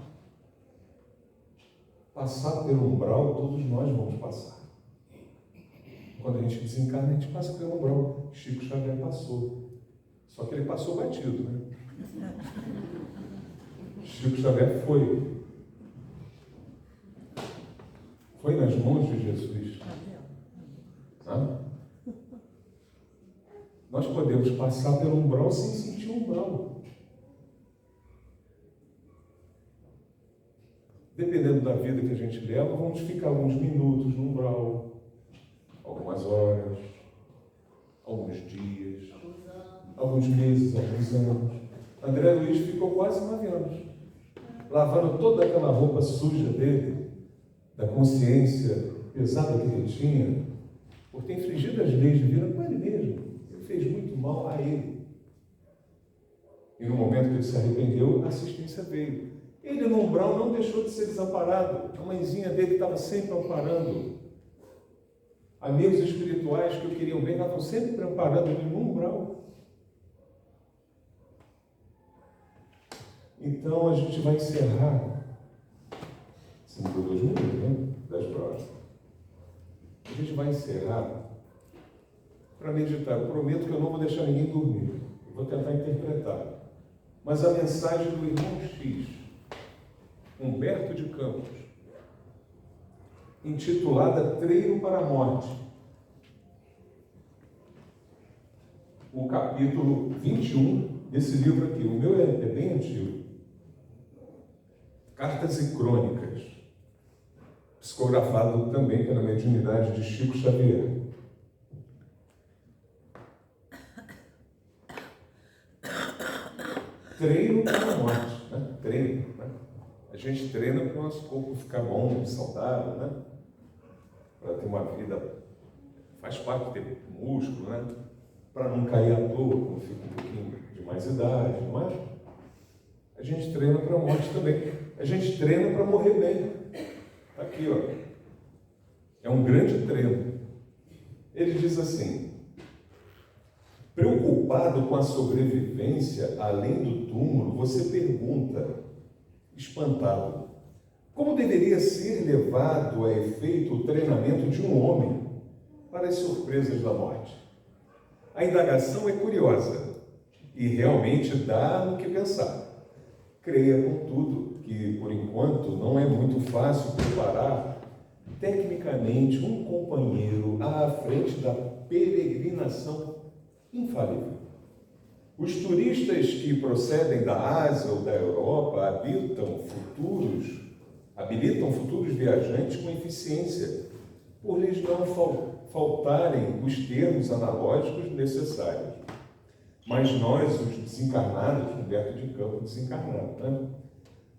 Passar pelo umbral, todos nós vamos passar. Quando a gente desencarna, a gente passa pelo umbral. Chico Xavier passou. Só que ele passou batido, né? Chico Xavier foi nas mãos de Jesus. Tá? Nós podemos passar pelo umbral sem sentir o umbral. Dependendo da vida que a gente leva, vamos ficar alguns minutos no umbral, algumas horas, alguns dias, alguns meses, alguns anos. André Luiz ficou quase 9 anos, lavando toda aquela roupa suja dele, da consciência pesada que ele tinha, por ter infringido as leis divinas com ele mesmo. Ele fez muito mal a ele. E no momento que ele se arrependeu, a assistência veio. Ele no umbral não deixou de ser desamparado. A mãezinha dele estava sempre amparando. Amigos espirituais que o queriam bem estavam sempre amparando ele no umbral. Então a gente vai encerrar 2 minutos, né? 10 próximas. A gente vai encerrar para meditar. Eu prometo que eu não vou deixar ninguém dormir. Eu vou tentar interpretar. Mas a mensagem do irmão X, Humberto de Campos, intitulada Treino para a Morte. O capítulo 21 desse livro aqui. O meu é bem antigo. Cartas e Crônicas, psicografado também pela mediunidade de Chico Xavier. Treino para a morte, né? Treino, né? A gente treina para o nosso corpo ficar bom, saudável, né? Para ter uma vida, faz parte ter músculo, né? Para não cair à toa quando fica um pouquinho de mais idade, não é? A gente treina para a morte também. A gente treina para morrer bem. Está aqui, ó. É um grande treino. Ele diz assim: preocupado com a sobrevivência além do túmulo, você pergunta, espantado, como deveria ser levado a efeito o treinamento de um homem para as surpresas da morte? A indagação é curiosa e realmente dá no que pensar. Creia, contudo, que, por enquanto, não é muito fácil preparar tecnicamente um companheiro à frente da peregrinação infalível. Os turistas que procedem da Ásia ou da Europa habilitam futuros viajantes com eficiência, por lhes não faltarem os termos analógicos necessários. Mas nós, os desencarnados, Humberto de Campos desencarnado, né?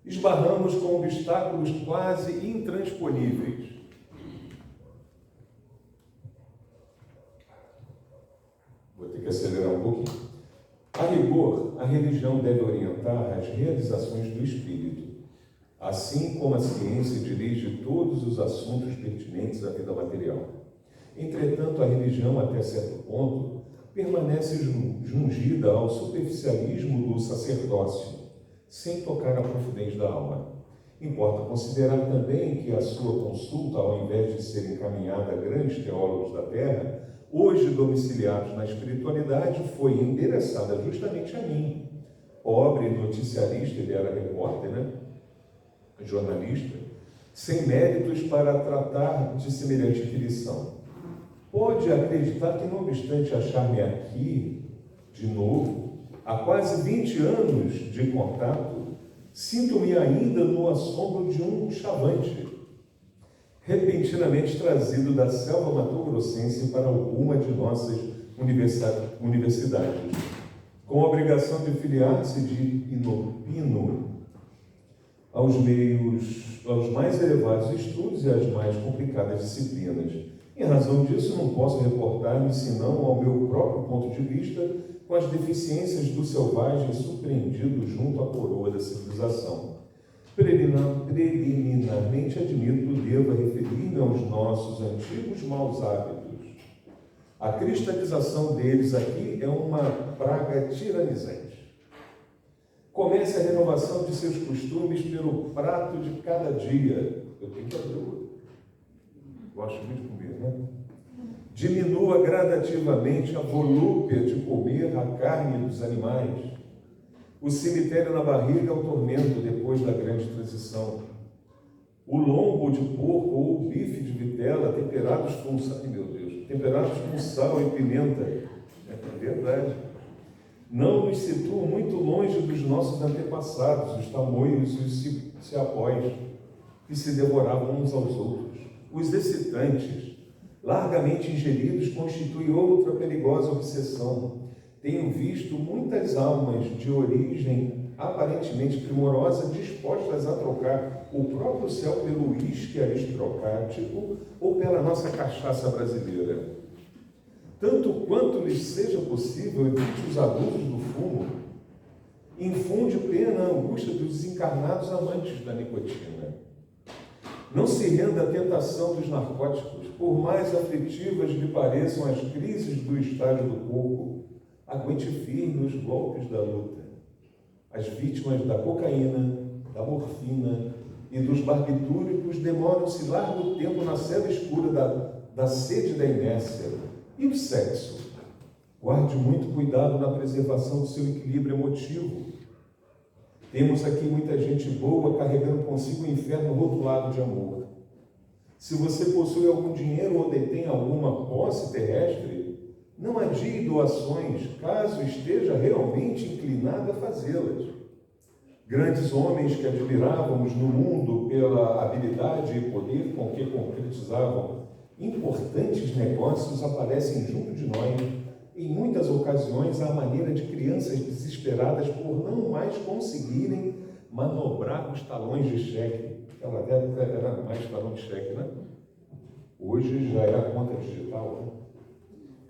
Esbarramos com obstáculos quase intransponíveis. Vou ter que acelerar um pouquinho. A rigor, a religião deve orientar as realizações do espírito, assim como a ciência dirige todos os assuntos pertinentes à vida material. Entretanto, a religião, até certo ponto, permanece jungida ao superficialismo do sacerdócio, sem tocar a profundez da alma. Importa considerar também que a sua consulta, ao invés de ser encaminhada a grandes teólogos da terra, hoje domiciliados na espiritualidade, foi endereçada justamente a mim, pobre noticiarista, ele era repórter, né? Jornalista, sem méritos para tratar de semelhante inquirição. Pode acreditar que, não obstante achar-me aqui, de novo, há quase 20 anos de contato, sinto-me ainda no assombro de um chavante, repentinamente trazido da selva mato-grossense para alguma de nossas universidades, com a obrigação de filiar-se de inopino aos mais elevados estudos e às mais complicadas disciplinas. Em razão disso, não posso reportar-me senão ao meu próprio ponto de vista, com as deficiências do selvagem surpreendido junto à coroa da civilização. Preliminarmente admito que deva referir-me aos nossos antigos maus hábitos. A cristalização deles aqui é uma praga tiranizante. Comece a renovação de seus costumes pelo prato de cada dia. Eu tenho que abrir o... Gosto muito de comer, né? Diminua gradativamente a volúpia de comer a carne dos animais. O cemitério na barriga é o tormento depois da grande transição. O lombo de porco ou o bife de vitela temperados com sal e pimenta. É verdade. Não nos situam muito longe dos nossos antepassados, os tamoios e os seapóis, que se devoravam uns aos outros. Os excitantes, largamente ingeridos, constituem outra perigosa obsessão. tenho visto muitas almas de origem aparentemente primorosa dispostas a trocar o próprio céu pelo uísque aristocrático ou pela nossa cachaça brasileira. Tanto quanto lhes seja possível, evite os abusos do fumo. Infunde pena à angústia dos desencarnados amantes da nicotina. Não se renda à tentação dos narcóticos, por mais aflitivas lhe pareçam as crises do estágio do corpo, aguente firme os golpes da luta. As vítimas da cocaína, da morfina e dos barbitúricos demoram-se largo tempo na cela escura da sede da inércia. E o sexo? Guarde muito cuidado na preservação do seu equilíbrio emotivo. Temos aqui muita gente boa carregando consigo o inferno rotulado de amor. Se você possui algum dinheiro ou detém alguma posse terrestre, não adie doações, caso esteja realmente inclinado a fazê-las. Grandes homens que admirávamos no mundo pela habilidade e poder com que concretizavam importantes negócios aparecem junto de nós, em muitas ocasiões, à maneira de crianças desesperadas por não mais conseguirem manobrar os talões de cheque. Naquela época era mais talão de cheque, né? Hoje já é a conta digital, né?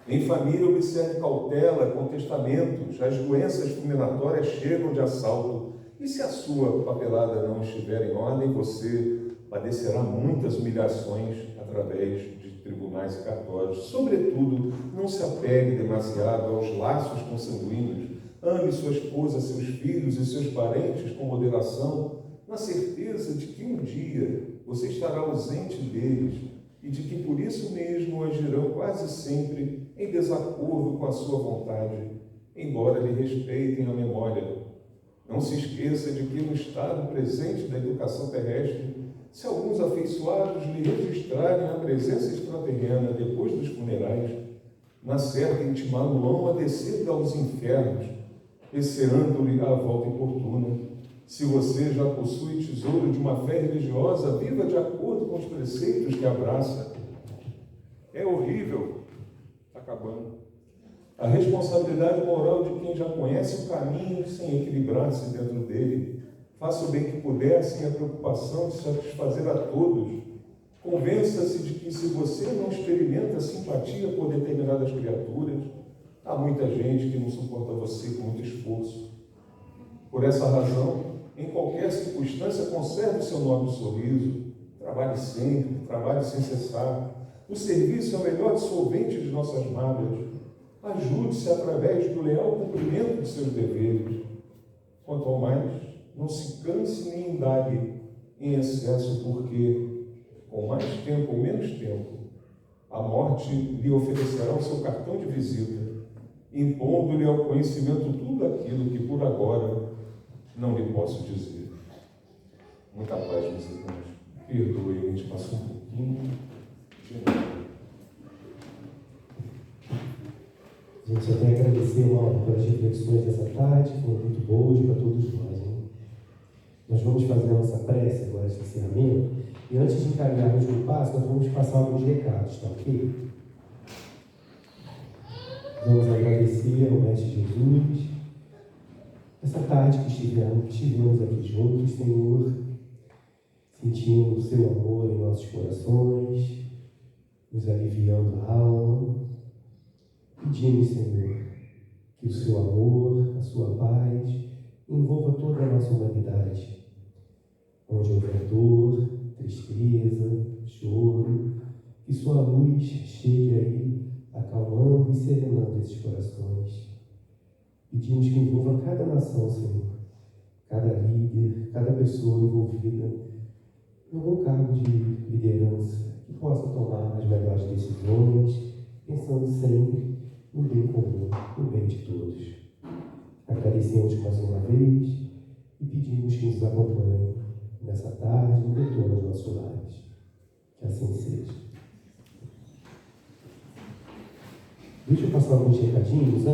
Em família, observe cautela com testamentos. As doenças fulminatórias chegam de assalto. E se a sua papelada não estiver em ordem, você padecerá muitas humilhações através de tribunais e cartórios. Sobretudo, não se apegue demasiado aos laços consanguíneos. Ame sua esposa, seus filhos e seus parentes com moderação, na certeza de que um dia você estará ausente deles e de que por isso mesmo agirão quase sempre em desacordo com a sua vontade, embora lhe respeitem a memória. Não se esqueça de que no estado presente da educação terrestre, se alguns afeiçoados lhe registrarem a presença extraterrena depois dos funerais, na certa intimá-lo-ão a descer aos infernos, receando-lhe a volta importuna. Se você já possui tesouro de uma fé religiosa, viva de acordo com os preceitos que abraça. É horrível. Está acabando. A responsabilidade moral de quem já conhece o caminho sem equilibrar-se dentro dele. Faça o bem que puder, sem a preocupação de satisfazer a todos. Convença-se de que se você não experimenta simpatia por determinadas criaturas, há muita gente que não suporta você com muito esforço. Por essa razão, em qualquer circunstância, conserve o seu nobre sorriso. Trabalhe sempre, trabalhe sem cessar. O serviço é o melhor dissolvente de nossas mágoas. Ajude-se através do leal cumprimento de seus deveres. Quanto ao mais, não se canse nem indague em excesso, porque, com mais tempo ou menos tempo, a morte lhe oferecerá o seu cartão de visita, impondo-lhe ao conhecimento tudo aquilo que por agora não lhe posso dizer. Muita paz, meus irmãos. Perdoe, a gente passou um pouquinho de novo. Gente, eu quero agradecer, Mauro, pelas reflexões dessa tarde, foram muito boas para todos nós. Hein? Nós vamos fazer a nossa prece agora de encerramento, e antes de encaminharmos no passo, nós vamos passar alguns recados, tá ok? Vamos agradecer ao Mestre Jesus, essa tarde que estivemos aqui juntos, Senhor, sentindo o seu amor em nossos corações, nos aliviando a alma. Pedimos, Senhor, que o seu amor, a sua paz, envolva toda a nossa humanidade, onde houver dor, tristeza, choro, que sua luz chegue aí, acalmando e serenando esses corações. Pedimos que envolva cada nação, Senhor, cada líder, cada pessoa envolvida em algum cargo de liderança, que possa tomar as melhores decisões, pensando sempre no bem comum, no bem de todos. Agradecemos mais uma vez e pedimos que nos acompanhe nessa tarde, no retorno aos nossos lares. Que assim seja. Deixa eu passar alguns recadinhos.